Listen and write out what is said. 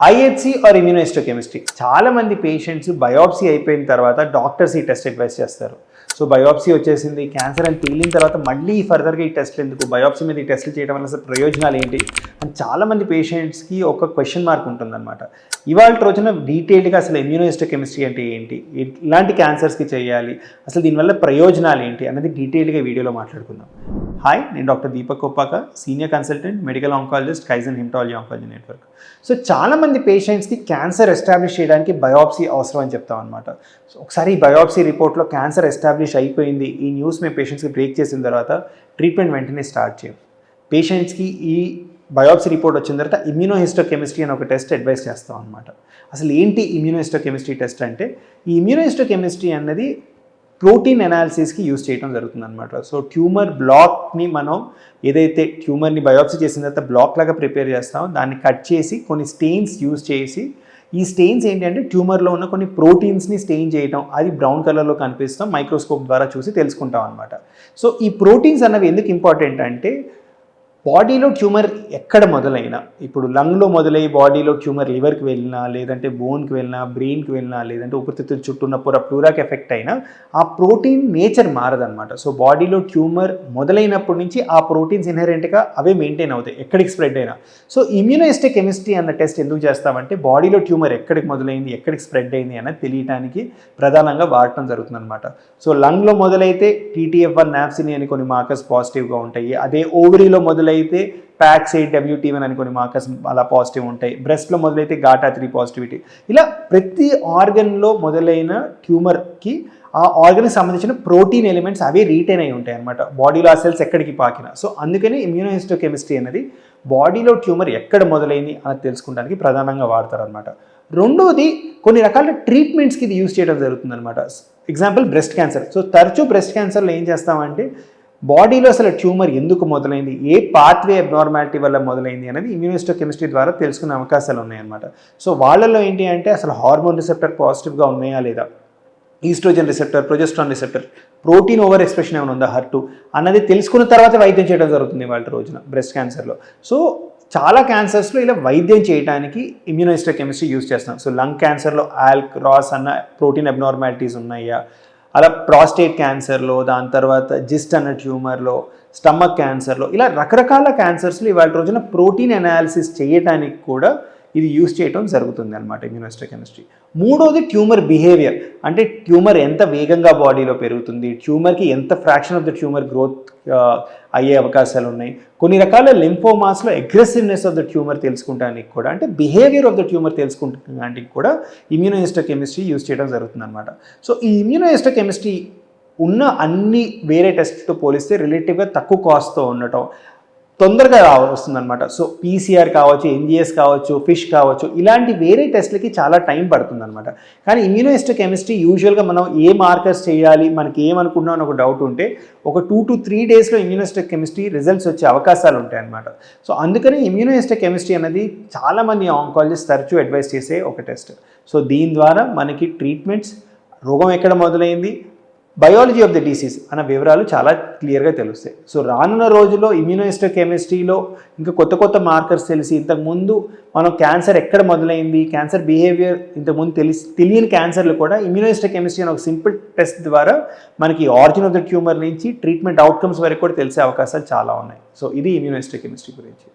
IHC or immunohistochemistry. చాలామంది patients biopsy అయిపోయిన తర్వాత డాక్టర్స్ ఈ టెస్ట్ అడ్వైస్ చేస్తారు. సో బయోప్సీ వచ్చేసింది, క్యాన్సర్ అని తేలిన తర్వాత మళ్ళీ ఫర్దర్గా ఈ టెస్ట్లు ఎందుకు, బయోప్సీ మీద ఈ టెస్ట్లు చేయడం వల్ల అసలు ప్రయోజనాలు ఏంటి అని చాలామంది పేషెంట్స్కి ఒక క్వశ్చన్ మార్క్ ఉంటుందన్నమాట. ఇవాళ రోజున డీటెయిల్డ్గా అసలు ఇమ్యూనోహిస్టోకెమిస్ట్రీ అంటే ఏంటి, ఇలాంటి క్యాన్సర్స్కి చేయాలి, అసలు దీనివల్ల ప్రయోజనాలు ఏంటి అన్నది డీటెయిల్డ్గా వీడియోలో మాట్లాడుకుందాం. హాయ్, నేను doctor Deepak Koppaka, senior consultant medical oncologist, kaizen haematology oncology network. So చాలామంది పేషెంట్స్కి క్యాన్సర్ ఎస్టాబ్లిష్ చేయడానికి బయోప్సీ అవసరం అని చెప్తాం అనమాట. సో ఒకసారి ఈ బయోప్సీ రిపోర్ట్లో క్యాన్సర్ ఎస్టాబ్లిష్ అయిపోయింది, ఈ న్యూస్ మేము పేషెంట్స్కి బ్రేక్ చేసిన తర్వాత ట్రీట్మెంట్ వెంటనే స్టార్ట్ చేయం. పేషెంట్స్కి ఈ బయోప్సీ రిపోర్ట్ వచ్చిన తర్వాత ఇమ్యూనోహిస్టోకెమిస్ట్రీ అని ఒక టెస్ట్ అడ్వైస్ చేస్తాం అనమాట. అసలు ఏంటి ఇమ్యూనోహిస్టోకెమిస్ట్రీ టెస్ట్ అంటే, ఈ ఇమ్యూనోహిస్టోకెమిస్ట్రీ అన్నది ప్రోటీన్ అనాలిసిస్కి యూజ్ చేయడం జరుగుతుంది అనమాట. సో ట్యూమర్ బ్లాక్ని మనం ఏదైతే ట్యూమర్ని బయోప్సీ చేసిన తర్వాత బ్లాక్ లాగా ప్రిపేర్ చేస్తామో దాన్ని కట్ చేసి కొన్ని స్టెయిన్స్ యూజ్ చేసి, ఈ స్టెయిన్స్ ఏంటంటే ట్యూమర్లో ఉన్న కొన్ని ప్రోటీన్స్ని స్టెయిన్ చేయడం, అది బ్రౌన్ కలర్లో కనిపిస్తాం, మైక్రోస్కోప్ ద్వారా చూసి తెలుసుకుంటాం అనమాట. సో ఈ ప్రోటీన్స్ అన్నవి ఎందుకు ఇంపార్టెంట్ అంటే, బాడీలో ట్యూమర్ ఎక్కడ మొదలైనా, ఇప్పుడు లంగ్లో మొదలై బాడీలో ట్యూమర్ లివర్కి వెళ్ళినా, లేదంటే బోన్కి వెళ్ళినా, బ్రెయిన్కి వెళ్ళినా, లేదంటే ఊపిరితిత్తుల చుట్టూ ఉన్న ప్లూరాకి ఎఫెక్ట్ అయినా ఆ ప్రోటీన్ నేచర్ మారదనమాట. సో బాడీలో ట్యూమర్ మొదలైనప్పటి నుంచి ఆ ప్రోటీన్స్ ఇన్హెరెంట్గా అవే మెయింటైన్ అవుతాయి ఎక్కడికి స్ప్రెడ్ అయినా. సో ఇమ్యూనోహిస్టోకెమిస్ట్రీ అన్న టెస్ట్ ఎందుకు చేస్తామంటే, బాడీలో ట్యూమర్ ఎక్కడికి మొదలైంది, ఎక్కడికి స్ప్రెడ్ అయింది అన్నది తెలియడానికి ప్రధానంగా వాడటం జరుగుతుంది అనమాట. సో లంగ్లో మొదలైతే TTF1 నాప్సిని అని కొన్ని మార్కర్స్ పాజిటివ్గా ఉంటాయి. అదే ఓవరీలో మొదలైతే PAX8 WT1 అని కొన్ని మార్కర్స్ అలా పాజిటివ్ ఉంటాయి. బ్రెస్ట్లో మొదలైతే GATA3 పాజిటివిటీ. ఇలా ప్రతి ఆర్గన్లో మొదలైన ట్యూమర్కి ఆ ఆర్గన్కి సంబంధించిన ప్రోటీన్ ఎలిమెంట్స్ అవే రీటైన్ అయి ఉంటాయి అనమాట, బాడీలో ఆ సెల్స్ ఎక్కడికి పాకినా. సో అందుకని ఇమ్యూనోహిస్టోకెమిస్ట్రీ అనేది బాడీలో ట్యూమర్ ఎక్కడ మొదలైంది అని తెలుసుకోవడానికి ప్రధానంగా వాడతారనమాట. రెండోది, కొన్ని రకాల ట్రీట్మెంట్స్కి ఇది యూజ్ చేయడం జరుగుతుంది అనమాట. Example breast cancer. సో తరచూ బ్రెస్ట్ క్యాన్సర్లో ఏం చేస్తామంటే, బాడీలో అసలు ట్యూమర్ ఎందుకు మొదలైంది, ఏ పాత్వే అబ్నార్మాలిటీ వల్ల మొదలైంది అనేది ఇమ్యూనోహిస్టోకెమిస్ట్రీ ద్వారా తెలుసుకునే అవకాశాలు ఉన్నాయన్నమాట. సో వాళ్ళలో ఏంటి అంటే, అసలు హార్మోన్ రిసెప్టర్ పాజిటివ్గా ఉన్నాయా లేదా, estrogen receptor, progesterone receptor, protein over expression ఏమైనా ఉందా, HER2 అన్నది తెలుసుకున్న తర్వాత వైద్యం చేయడం జరుగుతుంది వాళ్ళ రోజున బ్రెస్ట్ క్యాన్సర్లో. సో చాలా క్యాన్సర్స్లో ఇలా వైద్యం చేయడానికి ఇమ్యూనోహిస్టోకెమిస్ట్రీ యూజ్ చేస్తాం. సో లంగ్ క్యాన్సర్లో ALK, ROS అన్న ప్రోటీన్ అబ్నార్మాలిటీస్ ఉన్నాయా, అలా ప్రాస్టేట్ క్యాన్సర్లో, దాని తర్వాత జిస్ట్ అన్న ట్యూమర్లో, స్టమక్ క్యాన్సర్లో, ఇలా రకరకాల క్యాన్సర్స్లో ఇవాళ రోజున ప్రోటీన్ అనాలిసిస్ చేయడానికి కూడా ఇది యూజ్ చేయడం జరుగుతుంది అనమాట ఇమ్యూనోహిస్టోకెమిస్ట్రీ. మూడోది ట్యూమర్ బిహేవియర్. అంటే ట్యూమర్ ఎంత వేగంగా బాడీలో పెరుగుతుంది, ట్యూమర్కి ఎంత fraction of the tumour growth అయ్యే అవకాశాలు ఉన్నాయి. కొన్ని రకాల లింఫోమాస్లో అగ్రెసివ్నెస్ ఆఫ్ ద ట్యూమర్ తెలుసుకుంటానికి కూడా, అంటే బిహేవియర్ ఆఫ్ ద ట్యూమర్ తెలుసుకుంటానికి కూడా ఇమ్యూనోహిస్టోకెమిస్ట్రీ యూజ్ చేయడం జరుగుతుంది అనమాట. సో ఈ ఇమ్యూనోహిస్టోకెమిస్ట్రీ ఉన్న అన్ని వేరే టెస్ట్తో పోలిస్తే రిలేటివ్గా తక్కువ కాస్ట్తో ఉండటం, తొందరగా వస్తుందన్నమాట. సో PCR కావచ్చు, NGS కావచ్చు, FISH కావచ్చు, ఇలాంటి వేరే టెస్ట్లకి చాలా టైం పడుతుందన్నమాట. కానీ ఇమ్యూనోహిస్టోకెమిస్ట్రీ యూజువల్గా మనం ఏ మార్కర్స్ చేయాలి, మనకి ఏమనుకున్నాం అని ఒక డౌట్ ఉంటే ఒక 2 to 3 డేస్లో ఇమ్యూనోహిస్టోకెమిస్ట్రీ రిజల్ట్స్ వచ్చే అవకాశాలు ఉంటాయి అన్నమాట. సో అందుకని ఇమ్యూనోహిస్టోకెమిస్ట్రీ అనేది చాలామంది ఆంకాలజిస్ట్ తరచూ అడ్వైస్ చేసే ఒక టెస్ట్. సో దీని ద్వారా మనకి ట్రీట్మెంట్స్, రోగం ఎక్కడ మొదలైంది, బయాలజీ ఆఫ్ ద డిసీజ్ అన్న వివరాలు చాలా క్లియర్గా తెలుస్తాయి. సో రానున్న రోజుల్లో ఇమ్యూనోహిస్టోకెమిస్ట్రీలో ఇంకా కొత్త కొత్త మార్కర్స్ తెలిసి, ఇంతకుముందు మనం క్యాన్సర్ ఎక్కడ మొదలైంది, క్యాన్సర్ బిహేవియర్ ఇంతకుముందు తెలియని క్యాన్సర్లు కూడా ఇమ్యూనోహిస్టోకెమిస్ట్రీ అనే ఒక సింపుల్ టెస్ట్ ద్వారా మనకి ఆరిజిన్ ఆఫ్ ద ట్యూమర్ నుంచి ట్రీట్మెంట్ అవుట్కమ్స్ వరకు కూడా తెలిసే అవకాశాలు చాలా ఉన్నాయి. సో ఇది ఇమ్యూనోహిస్టోకెమిస్ట్రీ గురించి.